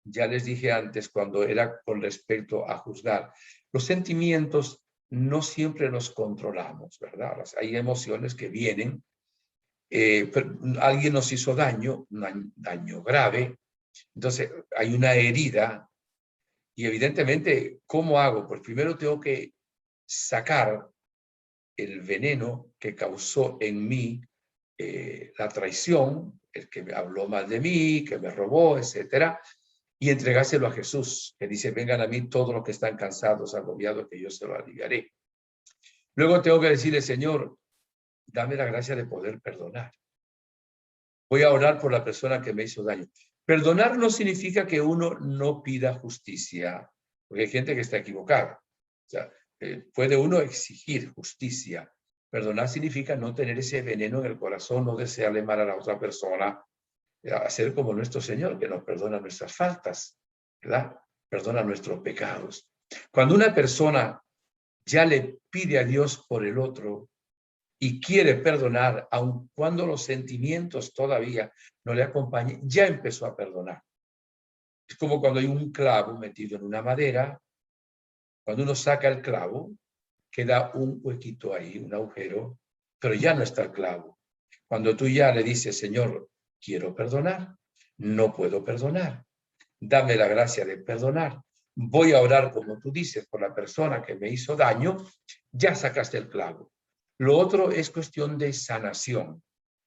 B: ya les dije antes cuando era con respecto a juzgar, los sentimientos no siempre los controlamos, ¿verdad? Hay emociones que vienen, alguien nos hizo daño, un daño grave, entonces hay una herida y evidentemente, ¿cómo hago? Pues primero tengo que sacar el veneno que causó en mí la traición, el que me habló mal de mí, que me robó, etcétera, y entregárselo a Jesús, que dice, vengan a mí todos los que están cansados, agobiados, que yo se lo aliviaré. Luego tengo que decirle, Señor, dame la gracia de poder perdonar. Voy a orar por la persona que me hizo daño. Perdonar no significa que uno no pida justicia, porque hay gente que está equivocada. O sea, puede uno exigir justicia. Perdonar significa no tener ese veneno en el corazón, no desearle mal a la otra persona, hacer como nuestro Señor, que nos perdona nuestras faltas, ¿verdad? Perdona nuestros pecados. Cuando una persona ya le pide a Dios por el otro, y quiere perdonar, aun cuando los sentimientos todavía no le acompañen, ya empezó a perdonar. Es como cuando hay un clavo metido en una madera. Cuando uno saca el clavo, queda un huequito ahí, un agujero, pero ya no está el clavo. Cuando tú ya le dices, Señor, quiero perdonar, no puedo perdonar, dame la gracia de perdonar, voy a orar como tú dices por la persona que me hizo daño, ya sacaste el clavo. Lo otro es cuestión de sanación,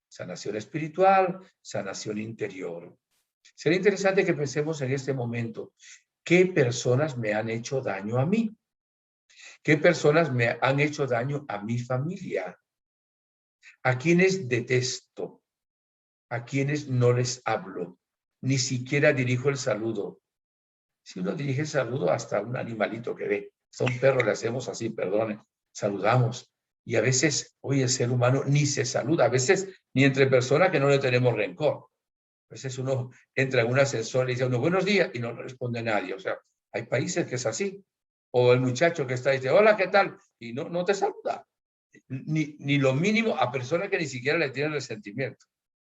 B: sanación espiritual, sanación interior. Sería interesante que pensemos en este momento, ¿qué personas me han hecho daño a mí? ¿Qué personas me han hecho daño a mi familia? ¿A quienes detesto? ¿A quienes no les hablo? Ni siquiera dirijo el saludo. Si uno dirige el saludo hasta un animalito que ve, a un perro le hacemos así, perdone, saludamos. Y a veces, hoy el ser humano ni se saluda, a veces ni entre personas que no le tenemos rencor. A veces uno entra en un ascensor y dice uno, buenos días, y no responde nadie. O sea, hay países que es así. O el muchacho que está y dice, hola, ¿qué tal? Y no te saluda. Ni lo mínimo a personas que ni siquiera le tienen resentimiento.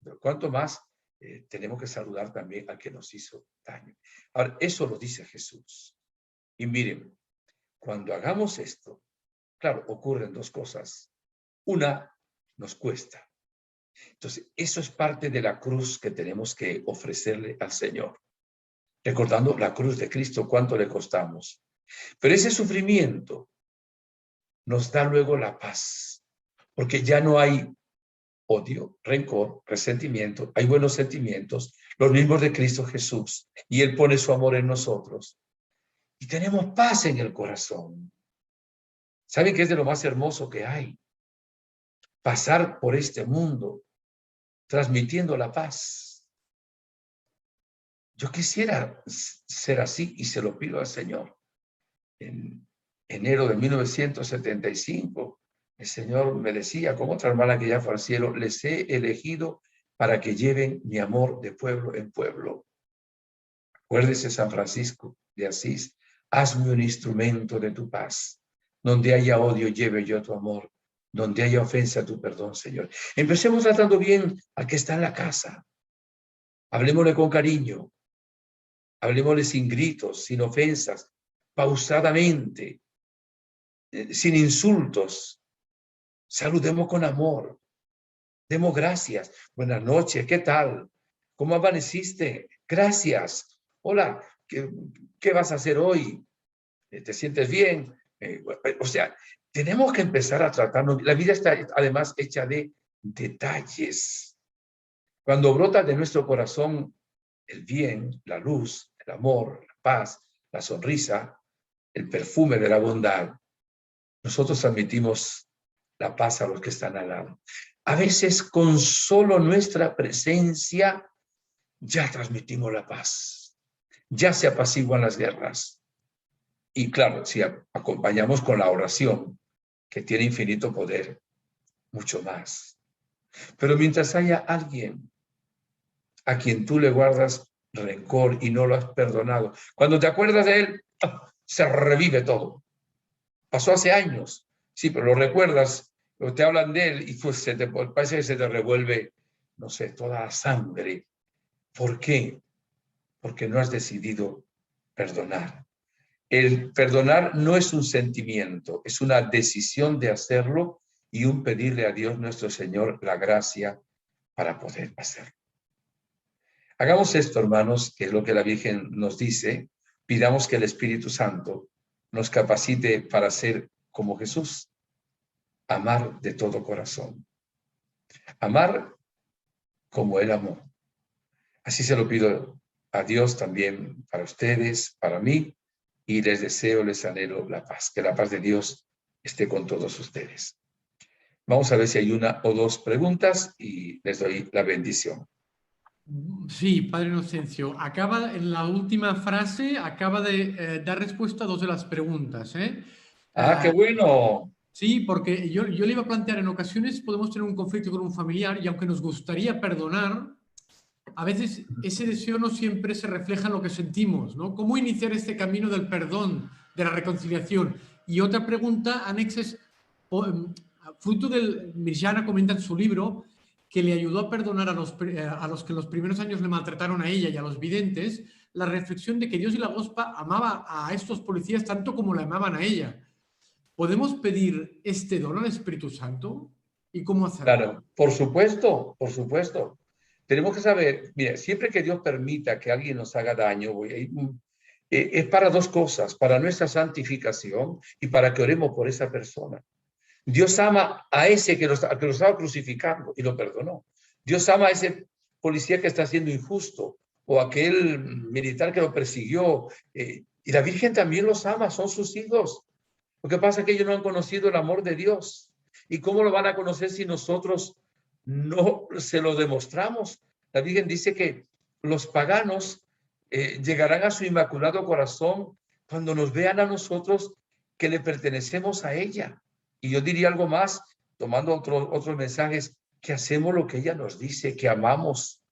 B: Pero cuanto más tenemos que saludar también al que nos hizo daño. Ahora, eso lo dice Jesús. Y miren, cuando hagamos esto, claro, ocurren dos cosas. Una, nos cuesta. Entonces, eso es parte de la cruz que tenemos que ofrecerle al Señor. Recordando la cruz de Cristo, cuánto le costamos. Pero ese sufrimiento nos da luego la paz, porque ya no hay odio, rencor, resentimiento, hay buenos sentimientos, los mismos de Cristo Jesús, y Él pone su amor en nosotros. Y tenemos paz en el corazón. ¿Saben qué es de lo más hermoso que hay? Pasar por este mundo transmitiendo la paz. Yo quisiera ser así y se lo pido al Señor. En enero de 1975, el Señor me decía, con otra hermana que ya fue al cielo, les he elegido para que lleven mi amor de pueblo en pueblo. Acuérdese, San Francisco de Asís, hazme un instrumento de tu paz. Donde haya odio, lleve yo tu amor. Donde haya ofensa, tu perdón, Señor. Empecemos tratando bien al que está en la casa. Hablemosle con cariño. Hablemosle sin gritos, sin ofensas, pausadamente, sin insultos. Saludemos con amor. Demos gracias. Buenas noches, ¿qué tal? ¿Cómo amaneciste? Gracias. Hola, ¿qué vas a hacer hoy? ¿Te sientes bien? O sea, tenemos que empezar a tratarnos. La vida está además hecha de detalles. Cuando brota de nuestro corazón el bien, la luz, el amor, la paz, la sonrisa, el perfume de la bondad, nosotros transmitimos la paz a los que están al lado. A veces con solo nuestra presencia ya transmitimos la paz. Ya se apaciguan las guerras. Y claro, si acompañamos con la oración, que tiene infinito poder, mucho más. Pero mientras haya alguien a quien tú le guardas rencor y no lo has perdonado, cuando te acuerdas de él, se revive todo. Pasó hace años, sí, pero lo recuerdas, o te hablan de él y pues parece que se te revuelve, no sé, toda la sangre. ¿Por qué? Porque no has decidido perdonar. El perdonar no es un sentimiento, es una decisión de hacerlo y un pedirle a Dios nuestro Señor la gracia para poder hacerlo. Hagamos esto, hermanos, que es lo que la Virgen nos dice. Pidamos que el Espíritu Santo nos capacite para ser como Jesús. Amar de todo corazón. Amar como Él amó. Así se lo pido a Dios también para ustedes, para mí, y les deseo, les anhelo la paz. Que la paz de Dios esté con todos ustedes. Vamos a ver si hay una o dos preguntas y les doy la bendición.
A: Sí, Padre Inocencio, acaba en la última frase, acaba de dar respuesta a dos de las preguntas.
B: ¡Qué bueno!
A: Sí, porque yo le iba a plantear, en ocasiones podemos tener un conflicto con un familiar y aunque nos gustaría perdonar, a veces ese deseo no siempre se refleja en lo que sentimos, ¿no? ¿Cómo iniciar este camino del perdón, de la reconciliación? Y otra pregunta anexa es, fruto del... Mirjana comenta en su libro que le ayudó a perdonar a los que en los primeros años le maltrataron a ella y a los videntes, la reflexión de que Dios y la Gospa amaba a estos policías tanto como la amaban a ella. ¿Podemos pedir este don al Espíritu Santo? ¿Y cómo hacerlo?
B: Claro, por supuesto, por supuesto. Tenemos que saber, mira, siempre que Dios permita que alguien nos haga daño, es para dos cosas, para nuestra santificación y para que oremos por esa persona. Dios ama a ese que lo estaba crucificando y lo perdonó. Dios ama a ese policía que está siendo injusto o aquel militar que lo persiguió. Y la Virgen también los ama, son sus hijos. Lo que pasa es que ellos no han conocido el amor de Dios. ¿Y cómo lo van a conocer si nosotros no se lo demostramos? La Virgen dice que los paganos llegarán a su inmaculado corazón cuando nos vean a nosotros que le pertenecemos a ella. Y yo diría algo más, tomando otros mensajes, que hacemos lo que ella nos dice, que amamos.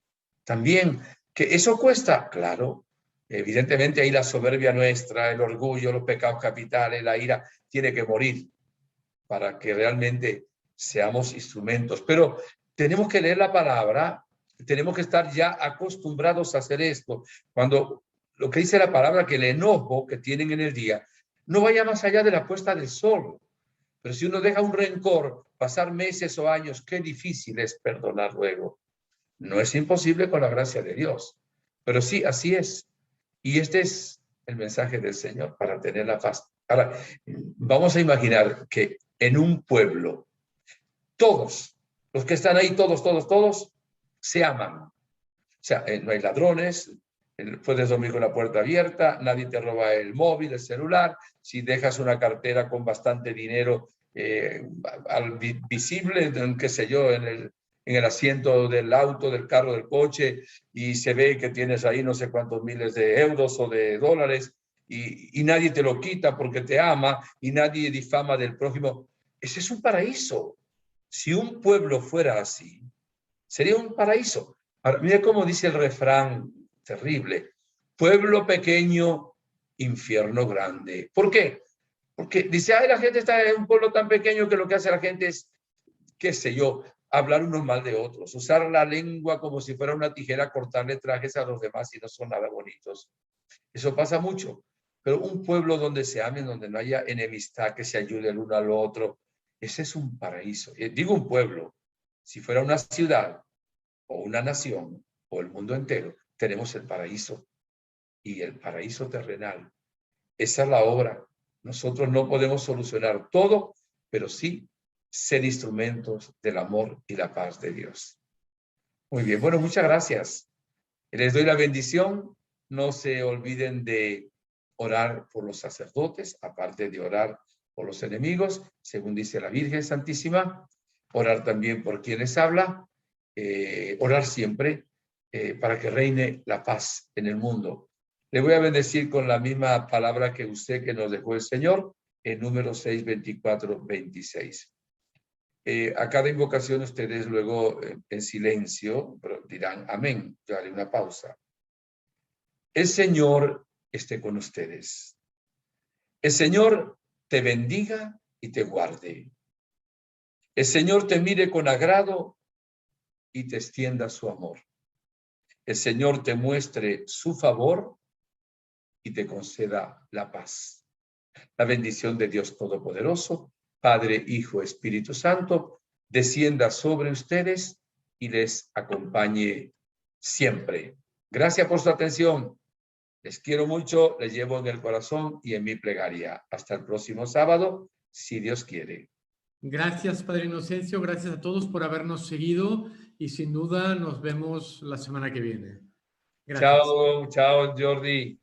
B: También, que eso cuesta, claro. Evidentemente ahí la soberbia nuestra, el orgullo, los pecados capitales, la ira, tiene que morir para que realmente seamos instrumentos. Pero tenemos que leer la palabra, tenemos que estar ya acostumbrados a hacer esto. Cuando lo que dice la palabra, que el enojo que tienen en el día no vaya más allá de la puesta del sol. Pero si uno deja un rencor, pasar meses o años, qué difícil es perdonar luego. No es imposible con la gracia de Dios, pero sí, así es. Y este es el mensaje del Señor para tener la paz. Ahora, vamos a imaginar que en un pueblo, todos, los que están ahí, todos, se aman. O sea, no hay ladrones, puedes dormir con la puerta abierta, nadie te roba el móvil, el celular. Si dejas una cartera con bastante dinero visible, qué sé yo, en el asiento del auto, del carro, del coche, y se ve que tienes ahí no sé cuántos miles de euros o de dólares, y nadie te lo quita porque te ama, y nadie difama del prójimo. Ese es un paraíso. Si un pueblo fuera así, sería un paraíso. Ahora, mira cómo dice el refrán terrible: pueblo pequeño, infierno grande. ¿Por qué? Porque dice, ay, la gente está en un pueblo tan pequeño que lo que hace la gente es, qué sé yo, hablar unos mal de otros, usar la lengua como si fuera una tijera, cortarle trajes a los demás y no son nada bonitos. Eso pasa mucho. Pero un pueblo donde se amen, donde no haya enemistad, que se ayude el uno al otro, ese es un paraíso. Digo un pueblo, si fuera una ciudad o una nación o el mundo entero, tenemos el paraíso y el paraíso terrenal. Esa es la obra. Nosotros no podemos solucionar todo, pero sí ser instrumentos del amor y la paz de Dios. Muy bien, bueno, muchas gracias. Les doy la bendición. No se olviden de orar por los sacerdotes, aparte de orar por los enemigos, según dice la Virgen Santísima. Orar también por quienes habla. Orar siempre para que reine la paz en el mundo. Le voy a bendecir con la misma palabra que usted que nos dejó el Señor en número 6, 24, 26. A cada invocación ustedes luego en silencio dirán amén. Yo haré una pausa. El Señor esté con ustedes. El Señor te bendiga y te guarde. El Señor te mire con agrado y te extienda su amor. El Señor te muestre su favor y te conceda la paz. La bendición de Dios Todopoderoso, Padre, Hijo, Espíritu Santo, descienda sobre ustedes y les acompañe siempre. Gracias por su atención. Les quiero mucho, les llevo en el corazón y en mi plegaria. Hasta el próximo sábado, si Dios quiere.
A: Gracias, Padre Inocencio. Gracias a todos por habernos seguido y sin duda nos vemos la semana que viene. Gracias.
B: Chao, chao, Jordi.